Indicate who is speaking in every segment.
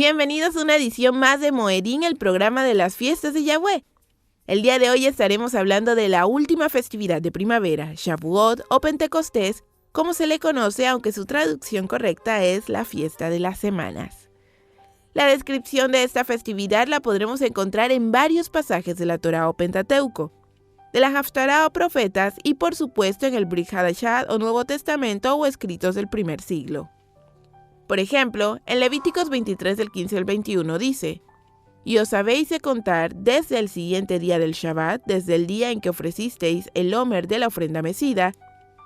Speaker 1: Bienvenidos a una edición más de Moedim, el programa de las fiestas de Yahweh. El día de hoy estaremos hablando de la última festividad de primavera, Shavuot o Pentecostés, como se le conoce, aunque su traducción correcta es la fiesta de las semanas. La descripción de esta festividad la podremos encontrar en varios pasajes de la Torá o Pentateuco, de la Haftará o Profetas y por supuesto en el Brit Hadashah o Nuevo Testamento o escritos del primer siglo. Por ejemplo, en Levíticos 23 del 15 al 21 dice: «Y os habéis de contar desde el siguiente día del Shabbat, desde el día en que ofrecisteis el homer de la ofrenda mecida,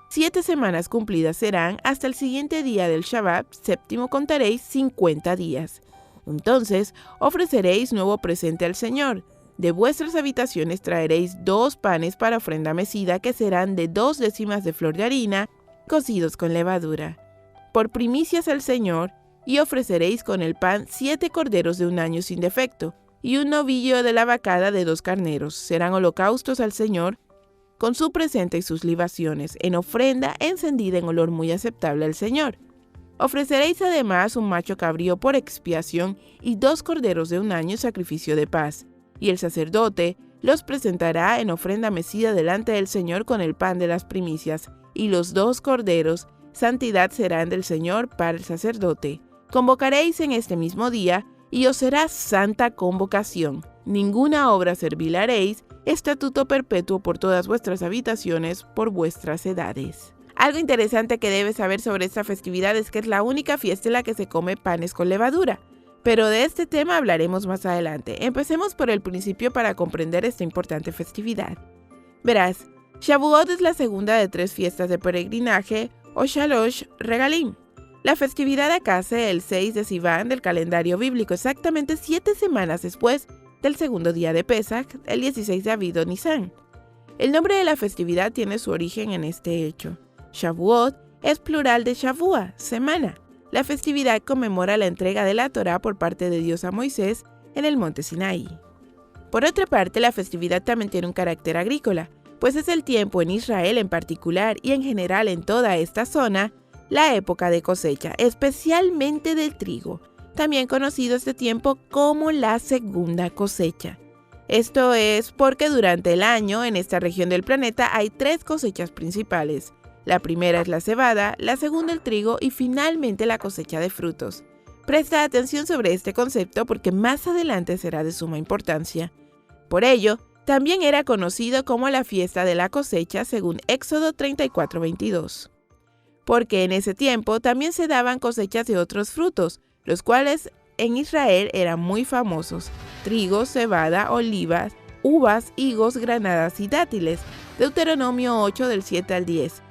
Speaker 1: 7 semanas cumplidas serán, hasta el siguiente día del Shabbat, séptimo contaréis 50 días. Entonces ofreceréis nuevo presente al Señor. De vuestras habitaciones traeréis 2 panes para ofrenda mecida, que serán de 2 décimas de flor de harina, cocidos con levadura, por primicias al Señor, y ofreceréis con el pan 7 corderos de 1 año sin defecto, y un novillo de la vacada de 2 carneros. Serán holocaustos al Señor, con su presente y sus libaciones, en ofrenda encendida en olor muy aceptable al Señor. Ofreceréis además un macho cabrío por expiación, y 2 corderos de 1 año sacrificio de paz. Y el sacerdote los presentará en ofrenda mecida delante del Señor con el pan de las primicias, y los 2 corderos, santidad serán del Señor para el sacerdote. Convocaréis en este mismo día, y os será santa convocación. Ninguna obra servil haréis, estatuto perpetuo por todas vuestras habitaciones, por vuestras edades». Algo interesante que debes saber sobre esta festividad es que es la única fiesta en la que se come panes con levadura. Pero de este tema hablaremos más adelante. Empecemos por el principio para comprender esta importante festividad. Verás, Shavuot es la segunda de 3 fiestas de peregrinaje, o Shalosh Regalim. La festividad acase el 6 de Sivan del calendario bíblico, exactamente 7 semanas después del segundo día de Pesach, el 16 de Aviv o Nisan. El nombre de la festividad tiene su origen en este hecho. Shavuot es plural de Shavua, semana. La festividad conmemora la entrega de la Torá por parte de Dios a Moisés en el monte Sinaí. Por otra parte, la festividad también tiene un carácter agrícola, pues es el tiempo en Israel en particular y en general en toda esta zona, la época de cosecha, especialmente del trigo, también conocido este tiempo como la segunda cosecha. Esto es porque durante el año en esta región del planeta hay 3 cosechas principales. La primera es la cebada, la segunda el trigo y finalmente la cosecha de frutos. Presta atención sobre este concepto porque más adelante será de suma importancia. Por ello, también era conocido como la fiesta de la cosecha según Éxodo 34:22. Porque en ese tiempo también se daban cosechas de otros frutos, los cuales en Israel eran muy famosos: trigo, cebada, olivas, uvas, higos, granadas y dátiles. Deuteronomio 8 del 7 al 10.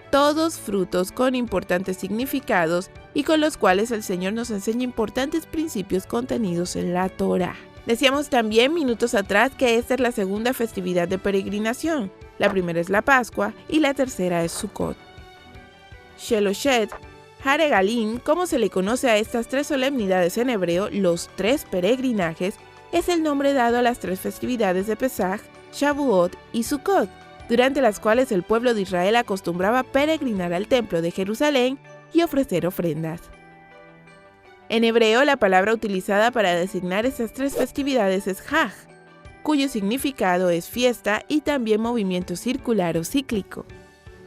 Speaker 1: Todos frutos con importantes significados y con los cuales el Señor nos enseña importantes principios contenidos en la Torá. Decíamos también minutos atrás que esta es la segunda festividad de peregrinación. La primera es la Pascua y la tercera es Sukkot. Sheloshet Haregalim, como se le conoce a estas 3 solemnidades en hebreo, los 3 peregrinajes, es el nombre dado a las 3 festividades de Pesach, Shavuot y Sukkot, durante las cuales el pueblo de Israel acostumbraba peregrinar al templo de Jerusalén y ofrecer ofrendas. En hebreo, la palabra utilizada para designar estas 3 festividades es Haj, cuyo significado es fiesta y también movimiento circular o cíclico.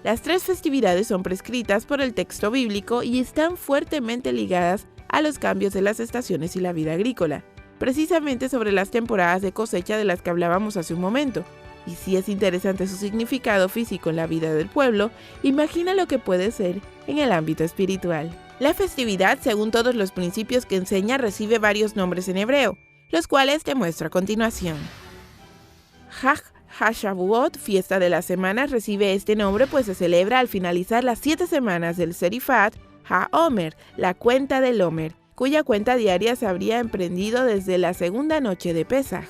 Speaker 1: Las 3 festividades son prescritas por el texto bíblico y están fuertemente ligadas a los cambios de las estaciones y la vida agrícola, precisamente sobre las temporadas de cosecha de las que hablábamos hace un momento. Y si es interesante su significado físico en la vida del pueblo, imagina lo que puede ser en el ámbito espiritual. La festividad, según todos los principios que enseña, recibe varios nombres en hebreo, los cuales te muestro a continuación. Haj HaShavuot, fiesta de las semanas, recibe este nombre pues se celebra al finalizar las 7 semanas del Serifat HaOmer, la cuenta del Omer, cuya cuenta diaria se habría emprendido desde la segunda noche de Pesach.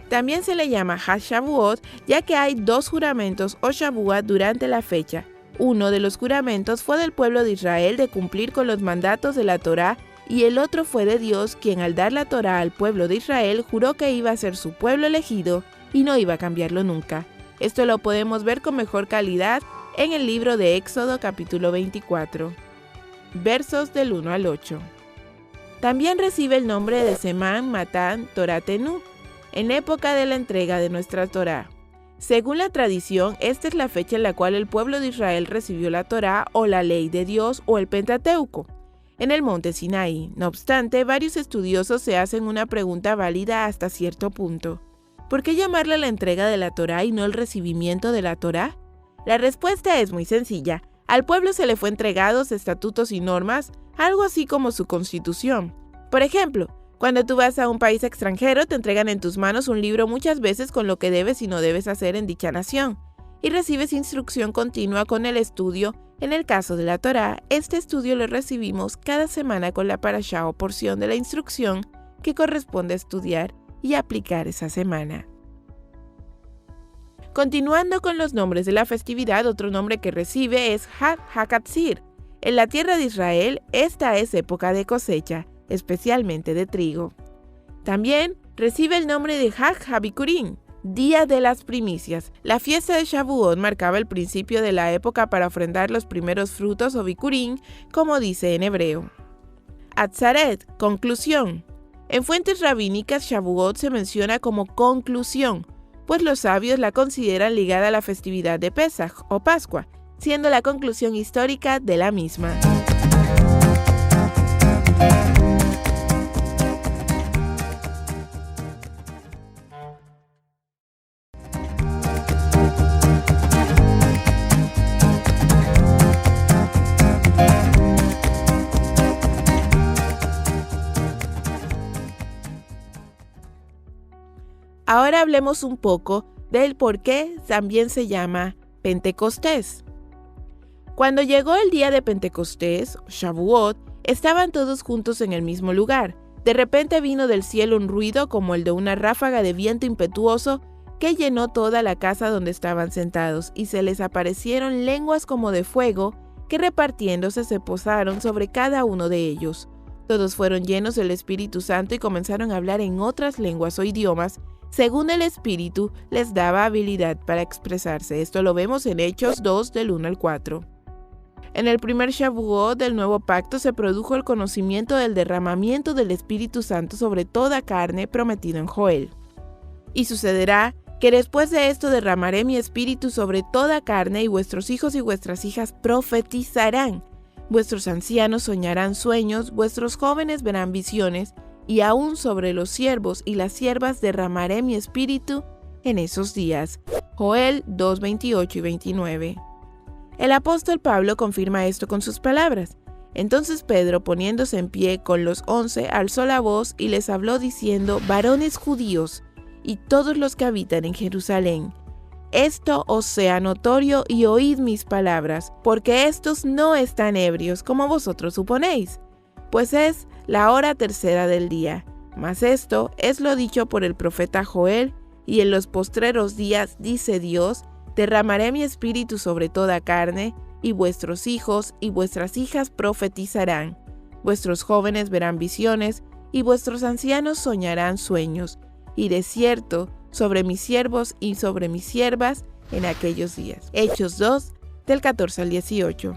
Speaker 1: También se le llama HaShavuot, ya que hay 2 juramentos o Shavuot durante la fecha. Uno de los juramentos fue del pueblo de Israel de cumplir con los mandatos de la Torá y el otro fue de Dios, quien al dar la Torá al pueblo de Israel juró que iba a ser su pueblo elegido y no iba a cambiarlo nunca. Esto lo podemos ver con mejor calidad en el libro de Éxodo capítulo 24, versos del 1 al 8. También recibe el nombre de Semán Matán Torah Tenú, en época de la entrega de nuestra Torá. Según la tradición, esta es la fecha en la cual el pueblo de Israel recibió la Torá o la ley de Dios o el Pentateuco, en el monte Sinaí. No obstante, varios estudiosos se hacen una pregunta válida hasta cierto punto. ¿Por qué llamarla la entrega de la Torá y no el recibimiento de la Torá? La respuesta es muy sencilla. Al pueblo se le fue entregados estatutos y normas, algo así como su constitución. Por ejemplo, cuando tú vas a un país extranjero, te entregan en tus manos un libro muchas veces con lo que debes y no debes hacer en dicha nación, y recibes instrucción continua con el estudio. En el caso de la Torá, este estudio lo recibimos cada semana con la parashá o porción de la instrucción que corresponde estudiar y aplicar esa semana. Continuando con los nombres de la festividad, otro nombre que recibe es Hag HaKatzir. En la tierra de Israel, esta es época de cosecha, especialmente de trigo. También recibe el nombre de Hag HaBikurim, Día de las Primicias. La fiesta de Shavuot marcaba el principio de la época para ofrendar los primeros frutos o Bikurim, como dice en hebreo. Atzaret, conclusión. En fuentes rabínicas, Shavuot se menciona como conclusión, pues los sabios la consideran ligada a la festividad de Pesaj o Pascua, siendo la conclusión histórica de la misma. Ahora hablemos un poco del por qué también se llama Pentecostés. Cuando llegó el día de Pentecostés, Shavuot, estaban todos juntos en el mismo lugar. De repente vino del cielo un ruido como el de una ráfaga de viento impetuoso que llenó toda la casa donde estaban sentados, y se les aparecieron lenguas como de fuego que repartiéndose se posaron sobre cada uno de ellos. Todos fueron llenos del Espíritu Santo y comenzaron a hablar en otras lenguas o idiomas, según el Espíritu les daba habilidad para expresarse. Esto lo vemos en Hechos 2, del 1 al 4. En el primer Shavuot del Nuevo Pacto se produjo el conocimiento del derramamiento del Espíritu Santo sobre toda carne prometido en Joel. Y sucederá que después de esto derramaré mi Espíritu sobre toda carne, y vuestros hijos y vuestras hijas profetizarán, vuestros ancianos soñarán sueños, vuestros jóvenes verán visiones, y aún sobre los siervos y las siervas derramaré mi Espíritu en esos días. Joel 2, 28 y 29. El apóstol Pablo confirma esto con sus palabras. Entonces Pedro, poniéndose en pie con los 11, alzó la voz y les habló diciendo: varones judíos, y todos los que habitan en Jerusalén, esto os sea notorio y oíd mis palabras, porque estos no están ebrios como vosotros suponéis, pues es la hora tercera del día. Mas esto es lo dicho por el profeta Joel: y en los postreros días, dice Dios, derramaré mi espíritu sobre toda carne, y vuestros hijos y vuestras hijas profetizarán, vuestros jóvenes verán visiones, y vuestros ancianos soñarán sueños, y de cierto sobre mis siervos y sobre mis siervas en aquellos días. Hechos 2, del 14 al 18.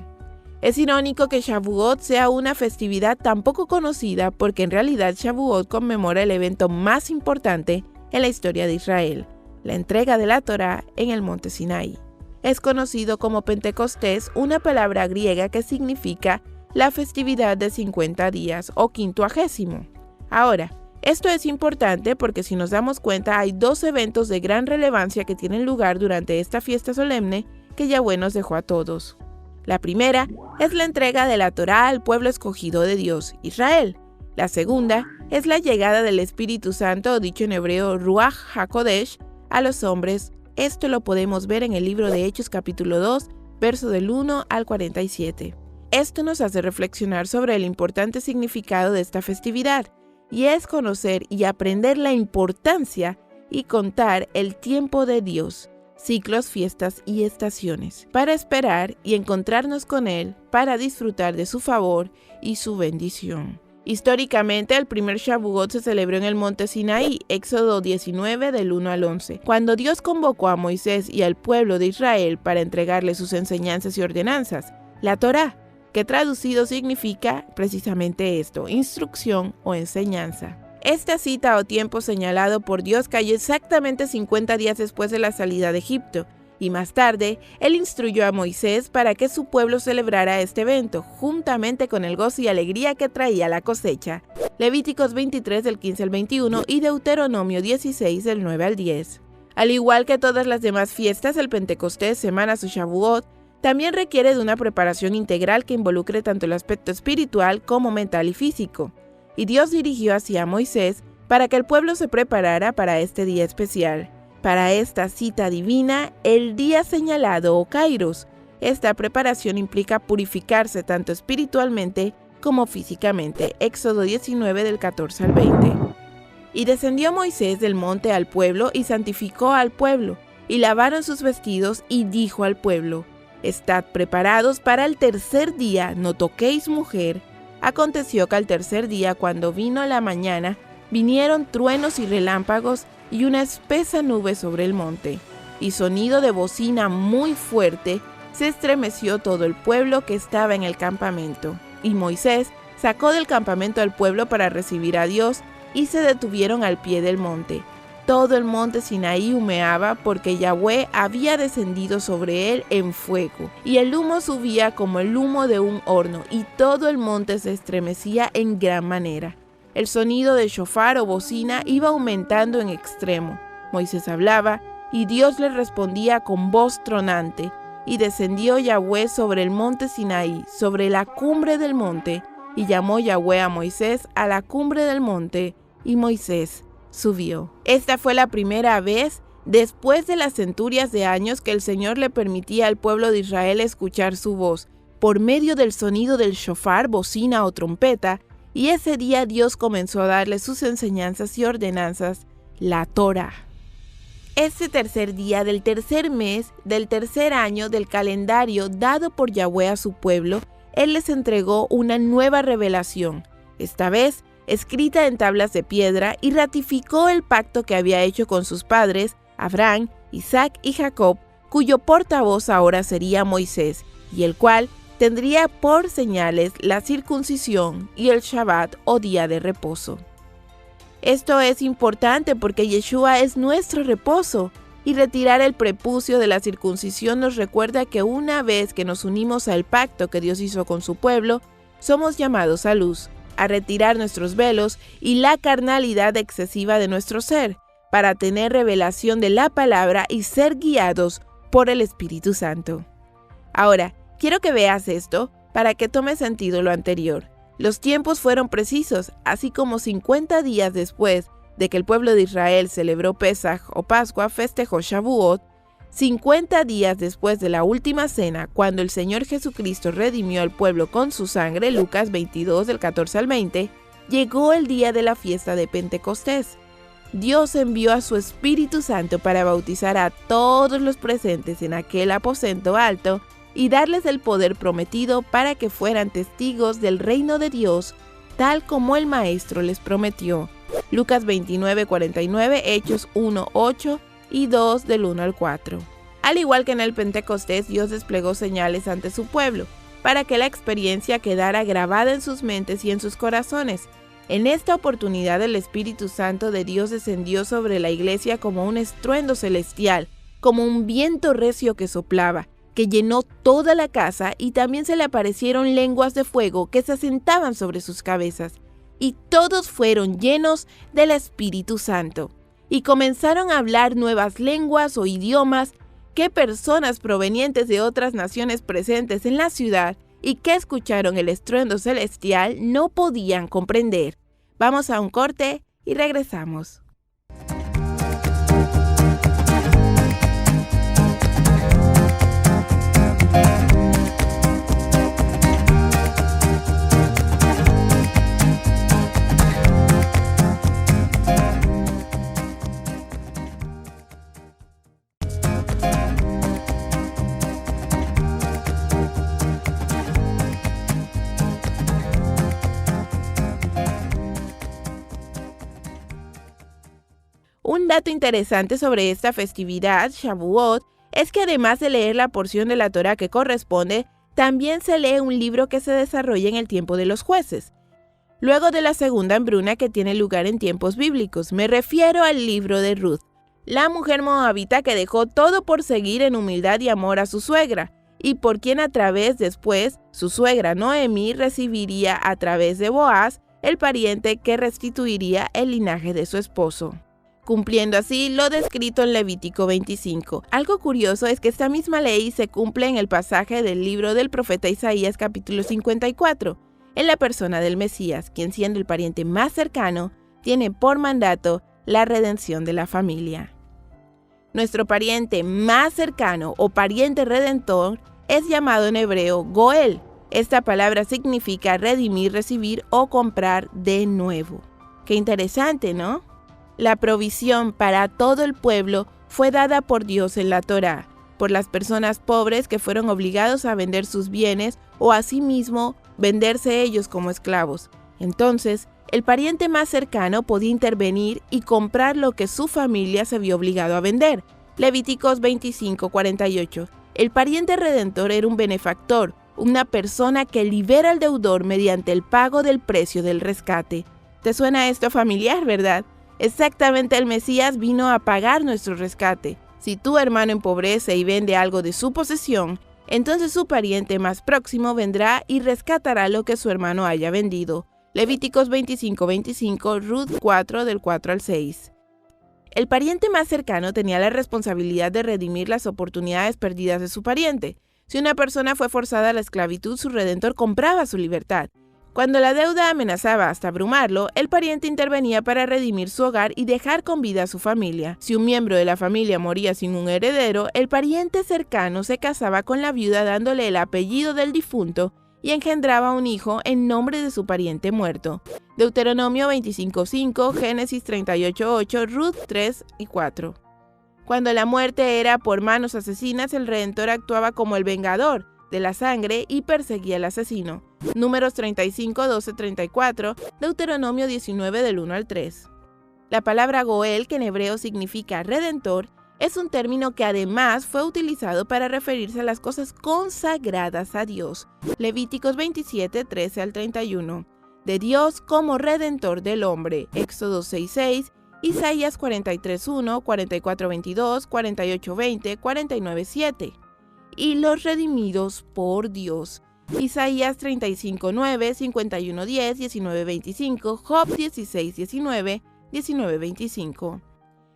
Speaker 1: Es irónico que Shavuot sea una festividad tan poco conocida, porque en realidad Shavuot conmemora el evento más importante en la historia de Israel, la entrega de la Torá en el monte Sinaí. Es conocido como Pentecostés, una palabra griega que significa la festividad de 50 días o quincuagésimo. Ahora, esto es importante porque si nos damos cuenta hay dos eventos de gran relevancia que tienen lugar durante esta fiesta solemne que Yahweh nos dejó a todos. La primera es la entrega de la Torá al pueblo escogido de Dios, Israel. La segunda es la llegada del Espíritu Santo, o dicho en hebreo Ruach HaKodesh, a los hombres. Esto lo podemos ver en el libro de Hechos capítulo 2, verso del 1 al 47. Esto nos hace reflexionar sobre el importante significado de esta festividad, y es conocer y aprender la importancia y contar el tiempo de Dios, ciclos, fiestas y estaciones, para esperar y encontrarnos con Él, para disfrutar de su favor y su bendición. Históricamente, el primer Shavuot se celebró en el monte Sinaí, Éxodo 19 del 1 al 11, cuando Dios convocó a Moisés y al pueblo de Israel para entregarle sus enseñanzas y ordenanzas, la Torá, que traducido significa precisamente esto, instrucción o enseñanza. Esta cita o tiempo señalado por Dios cayó exactamente 50 días después de la salida de Egipto, y más tarde, Él instruyó a Moisés para que su pueblo celebrara este evento, juntamente con el gozo y alegría que traía la cosecha. Levíticos 23 del 15 al 21 y Deuteronomio 16 del 9 al 10. Al igual que todas las demás fiestas, el Pentecostés, Semanas o Shavuot también requiere de una preparación integral que involucre tanto el aspecto espiritual como mental y físico. Y Dios dirigió así a Moisés para que el pueblo se preparara para este día especial. Para esta cita divina, el día señalado o Kairos. Esta preparación implica purificarse tanto espiritualmente como físicamente. Éxodo 19 del 14 al 20. Y descendió Moisés del monte al pueblo y santificó al pueblo, y lavaron sus vestidos y dijo al pueblo: Estad preparados para el tercer día, no toquéis mujer. Aconteció que al tercer día, cuando vino la mañana, vinieron truenos y relámpagos y una espesa nube sobre el monte, y sonido de bocina muy fuerte. Se estremeció todo el pueblo que estaba en el campamento. Y Moisés sacó del campamento al pueblo para recibir a Dios, y se detuvieron al pie del monte. Todo el monte Sinaí humeaba porque Yahweh había descendido sobre él en fuego, y el humo subía como el humo de un horno, y todo el monte se estremecía en gran manera. El sonido de shofar o bocina iba aumentando en extremo. Moisés hablaba, y Dios le respondía con voz tronante. Y descendió Yahweh sobre el monte Sinaí, sobre la cumbre del monte, y llamó Yahweh a Moisés a la cumbre del monte, y Moisés subió. Esta fue la primera vez, después de las centurias de años, que el Señor le permitía al pueblo de Israel escuchar su voz, por medio del sonido del shofar, bocina o trompeta, y ese día Dios comenzó a darle sus enseñanzas y ordenanzas, la Torá. Este tercer día del tercer mes, del tercer año del calendario dado por Yahweh a su pueblo, Él les entregó una nueva revelación, esta vez escrita en tablas de piedra, y ratificó el pacto que había hecho con sus padres, Abraham, Isaac y Jacob, cuyo portavoz ahora sería Moisés, y el cual tendría por señales la circuncisión y el Shabbat o día de reposo. Esto es importante porque Yeshua es nuestro reposo, y retirar el prepucio de la circuncisión nos recuerda que una vez que nos unimos al pacto que Dios hizo con su pueblo, somos llamados a luz, a retirar nuestros velos y la carnalidad excesiva de nuestro ser, para tener revelación de la palabra y ser guiados por el Espíritu Santo. Ahora, quiero que veas esto para que tome sentido lo anterior. Los tiempos fueron precisos, así como 50 días después de que el pueblo de Israel celebró Pesaj o Pascua, festejó Shavuot, 50 días después de la última cena, cuando el Señor Jesucristo redimió al pueblo con su sangre, Lucas 22 del 14 al 20, llegó el día de la fiesta de Pentecostés. Dios envió a su Espíritu Santo para bautizar a todos los presentes en aquel aposento alto y darles el poder prometido para que fueran testigos del reino de Dios, tal como el Maestro les prometió. Lucas 29:49, Hechos 1:8 y 2 del 1 al 4. Al igual que en el Pentecostés, Dios desplegó señales ante su pueblo, para que la experiencia quedara grabada en sus mentes y en sus corazones. En esta oportunidad, el Espíritu Santo de Dios descendió sobre la iglesia como un estruendo celestial, como un viento recio que soplaba, que llenó toda la casa, y también se le aparecieron lenguas de fuego que se asentaban sobre sus cabezas, y todos fueron llenos del Espíritu Santo, y comenzaron a hablar nuevas lenguas o idiomas que personas provenientes de otras naciones presentes en la ciudad y que escucharon el estruendo celestial no podían comprender. Vamos a un corte y regresamos. Un dato interesante sobre esta festividad, Shavuot, es que además de leer la porción de la Torá que corresponde, También se lee un libro que se desarrolla en el tiempo de los jueces, luego de la segunda hambruna que tiene lugar en tiempos bíblicos. Me refiero al libro de Ruth, la mujer moabita que dejó todo por seguir en humildad y amor a su suegra, y por quien a través después su suegra Noemí recibiría a través de Boaz, el pariente que restituiría el linaje de su esposo, cumpliendo así lo descrito en Levítico 25. Algo curioso es que esta misma ley se cumple en el pasaje del libro del profeta Isaías capítulo 54, en la persona del Mesías, quien siendo el pariente más cercano, tiene por mandato la redención de la familia. Nuestro pariente más cercano o pariente redentor es llamado en hebreo Goel. Esta palabra significa redimir, recibir o comprar de nuevo. Qué interesante, ¿no? La provisión para todo el pueblo fue dada por Dios en la Torá, por las personas pobres que fueron obligados a vender sus bienes o asimismo venderse ellos como esclavos. Entonces, el pariente más cercano podía intervenir y comprar lo que su familia se vio obligado a vender. Levíticos 25:48. El pariente redentor era un benefactor, una persona que libera al deudor mediante el pago del precio del rescate. ¿Te suena esto familiar, verdad? Exactamente, el Mesías vino a pagar nuestro rescate. Si tu hermano empobrece y vende algo de su posesión, entonces su pariente más próximo vendrá y rescatará lo que su hermano haya vendido. Levíticos 25:25, Ruth 4 del 4 al 6. El pariente más cercano tenía la responsabilidad de redimir las oportunidades perdidas de su pariente. Si una persona fue forzada a la esclavitud, su redentor compraba su libertad. Cuando la deuda amenazaba hasta abrumarlo, el pariente intervenía para redimir su hogar y dejar con vida a su familia. Si un miembro de la familia moría sin un heredero, el pariente cercano se casaba con la viuda dándole el apellido del difunto y engendraba un hijo en nombre de su pariente muerto. Deuteronomio 25:5, Génesis 38:8, Ruth 3 y 4. Cuando la muerte era por manos asesinas, el redentor actuaba como el vengador de la sangre y perseguía al asesino. Números 35, 12, 34, Deuteronomio 19 del 1 al 3. La palabra Goel, que en hebreo significa redentor, es un término que además fue utilizado para referirse a las cosas consagradas a Dios. Levíticos 27, 13 al 31. De Dios como redentor del hombre. Éxodo 6:6, Isaías 43:1, 44:22, 48:20, 49:7. Y los redimidos por Dios. Isaías 35:9, 51:10, 19:25, Job 16:19, 19:25.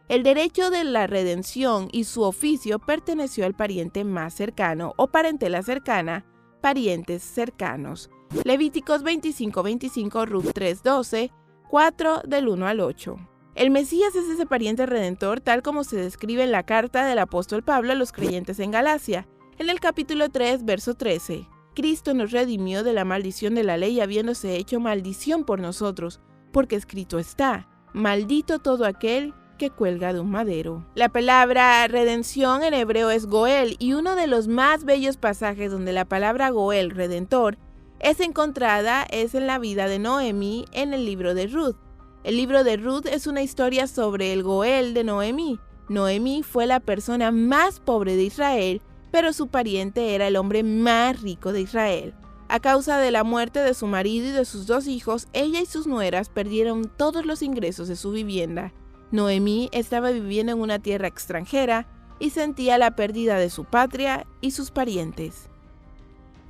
Speaker 1: El derecho de la redención y su oficio perteneció al pariente más cercano o parentela cercana, parientes cercanos. Levíticos 25:25, Ruth 3:12, 4 del 1 al 8. El Mesías es ese pariente redentor tal como se describe en la carta del apóstol Pablo a los creyentes en Galacia, en el capítulo 3, verso 13. Cristo nos redimió de la maldición de la ley habiéndose hecho maldición por nosotros, porque escrito está, maldito todo aquel que cuelga de un madero. La palabra redención en hebreo es Goel y uno de los más bellos pasajes donde la palabra Goel, redentor, es encontrada es en la vida de Noemí en el libro de Ruth. El libro de Ruth es una historia sobre el Goel de Noemí. Noemí fue la persona más pobre de Israel, pero su pariente era el hombre más rico de Israel. A causa de la muerte de su marido y de sus 2 hijos, ella y sus nueras perdieron todos los ingresos de su vivienda. Noemí estaba viviendo en una tierra extranjera y sentía la pérdida de su patria y sus parientes.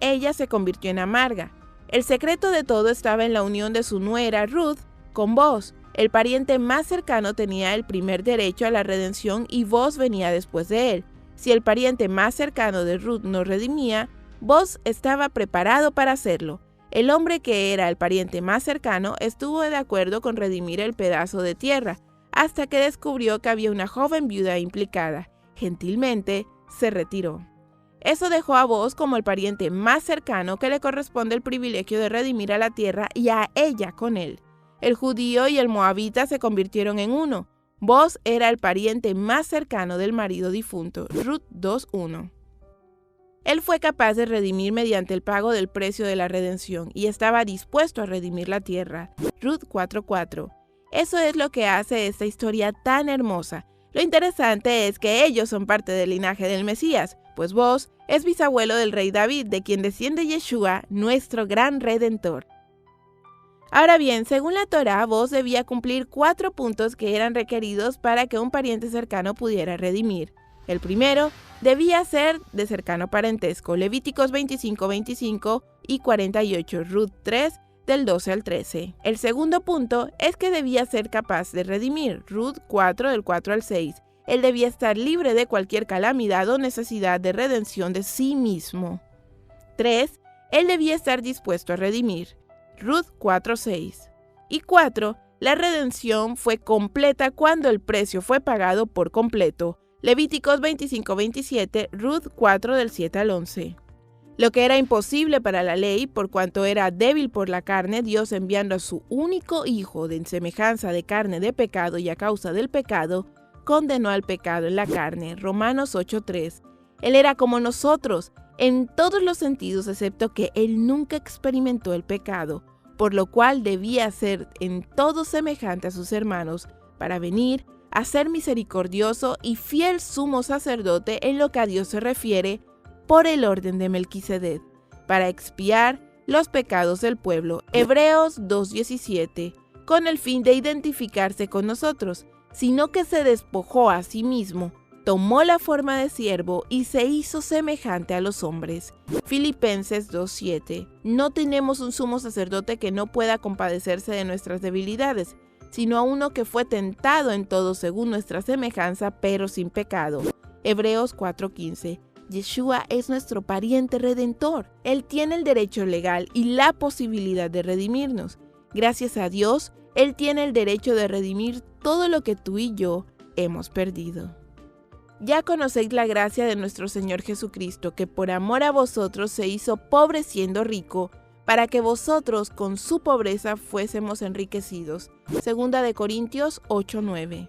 Speaker 1: Ella se convirtió en amarga. El secreto de todo estaba en la unión de su nuera Ruth con Boaz. El pariente más cercano tenía el primer derecho a la redención y Boaz venía después de él. Si el pariente más cercano de Ruth no redimía, Boaz estaba preparado para hacerlo. El hombre que era el pariente más cercano estuvo de acuerdo con redimir el pedazo de tierra, hasta que descubrió que había una joven viuda implicada. Gentilmente, se retiró. Eso dejó a Boaz como el pariente más cercano que le corresponde el privilegio de redimir a la tierra y a ella con él. El judío y el moabita se convirtieron en uno. Boaz era el pariente más cercano del marido difunto. Ruth 2:1. Él fue capaz de redimir mediante el pago del precio de la redención y estaba dispuesto a redimir la tierra. Ruth 4:4. Eso es lo que hace esta historia tan hermosa. Lo interesante es que ellos son parte del linaje del Mesías, pues Boaz es bisabuelo del rey David, de quien desciende Yeshua, nuestro gran redentor. Ahora bien, según la Torá, Booz debía cumplir 4 puntos que eran requeridos para que un pariente cercano pudiera redimir. El primero debía ser de cercano parentesco, Levíticos 25:25 y 48, Ruth 3, del 12 al 13. El segundo punto es que debía ser capaz de redimir, Ruth 4, del 4 al 6. Él debía estar libre de cualquier calamidad o necesidad de redención de sí mismo. 3. Él debía estar dispuesto a redimir, Ruth 4:6. Y 4. La redención fue completa cuando el precio fue pagado por completo, Levíticos 25:27, Ruth 4, del 7 al 11. Lo que era imposible para la ley, por cuanto era débil por la carne, Dios enviando a su único hijo de semejanza de carne de pecado y a causa del pecado, condenó al pecado en la carne, Romanos 8:3. Él era como nosotros, en todos los sentidos, excepto que él nunca experimentó el pecado, por lo cual debía ser en todo semejante a sus hermanos, para venir a ser misericordioso y fiel sumo sacerdote en lo que a Dios se refiere, por el orden de Melquisedec, para expiar los pecados del pueblo, Hebreos 2:17, con el fin de identificarse con nosotros, sino que se despojó a sí mismo, tomó la forma de siervo y se hizo semejante a los hombres. Filipenses 2:7. No tenemos un sumo sacerdote que no pueda compadecerse de nuestras debilidades, sino a uno que fue tentado en todo según nuestra semejanza, pero sin pecado. Hebreos 4:15. Yeshua es nuestro pariente redentor. Él tiene el derecho legal y la posibilidad de redimirnos. Gracias a Dios, Él tiene el derecho de redimir todo lo que tú y yo hemos perdido. Ya conocéis la gracia de nuestro Señor Jesucristo, que por amor a vosotros se hizo pobre siendo rico, para que vosotros con su pobreza fuésemos enriquecidos. Segunda de Corintios 8:9.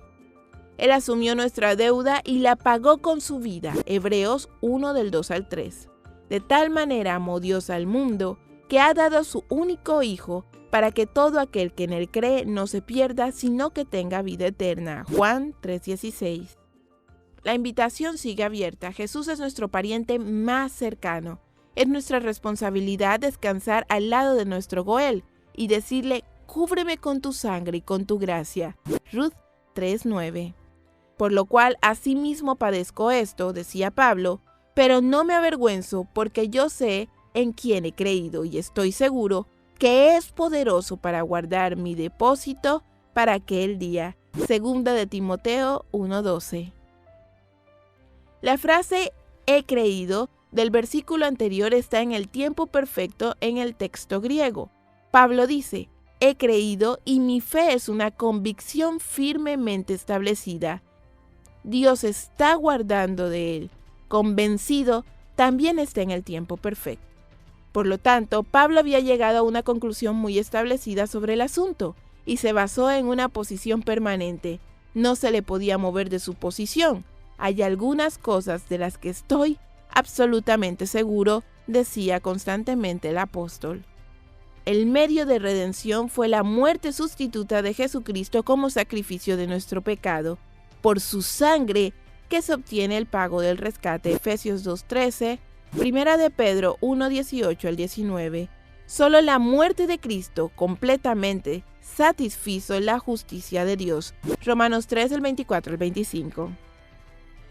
Speaker 1: Él asumió nuestra deuda y la pagó con su vida. Hebreos 1, del 2 al 3. De tal manera amó Dios al mundo, que ha dado a su único Hijo, para que todo aquel que en él cree no se pierda, sino que tenga vida eterna. Juan 3:16. La invitación sigue abierta. Jesús es nuestro pariente más cercano. Es nuestra responsabilidad descansar al lado de nuestro Goel y decirle: cúbreme con tu sangre y con tu gracia. Ruth 3:9. Por lo cual asimismo padezco esto, decía Pablo, pero no me avergüenzo, porque yo sé en quién he creído y estoy seguro que es poderoso para guardar mi depósito para aquel día. Segunda de Timoteo 1:12. La frase he creído del versículo anterior está en el tiempo perfecto en el texto griego. Pablo dice: he creído y mi fe es una convicción firmemente establecida. Dios está guardando de él. Convencido, también está en el tiempo perfecto. Por lo tanto, Pablo había llegado a una conclusión muy establecida sobre el asunto y se basó en una posición permanente. No se le podía mover de su posición. Hay algunas cosas de las que estoy absolutamente seguro, decía constantemente el apóstol. El medio de redención fue la muerte sustituta de Jesucristo como sacrificio de nuestro pecado. Por su sangre que se obtiene el pago del rescate. Efesios 2:13, Primera de Pedro 1:18 al 19. Solo la muerte de Cristo completamente satisfizo la justicia de Dios. Romanos 3, del 24 al 25.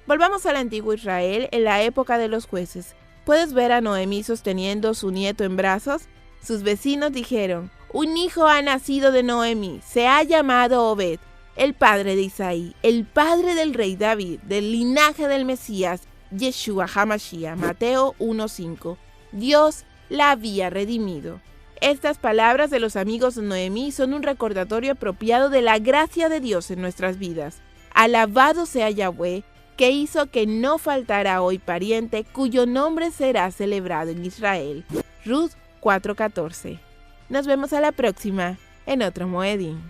Speaker 1: Volvamos al antiguo Israel en la época de los jueces. ¿Puedes ver a Noemí sosteniendo su nieto en brazos? Sus vecinos dijeron: un hijo ha nacido de Noemí, se ha llamado Obed, el padre de Isaí, el padre del rey David, del linaje del Mesías, Yeshua HaMashiach. Mateo 1:5. Dios la había redimido. Estas palabras de los amigos de Noemí son un recordatorio apropiado de la gracia de Dios en nuestras vidas. Alabado sea Yahweh, que hizo que no faltara hoy pariente cuyo nombre será celebrado en Israel. Ruth 4:14. Nos vemos a la próxima en otro Moedim.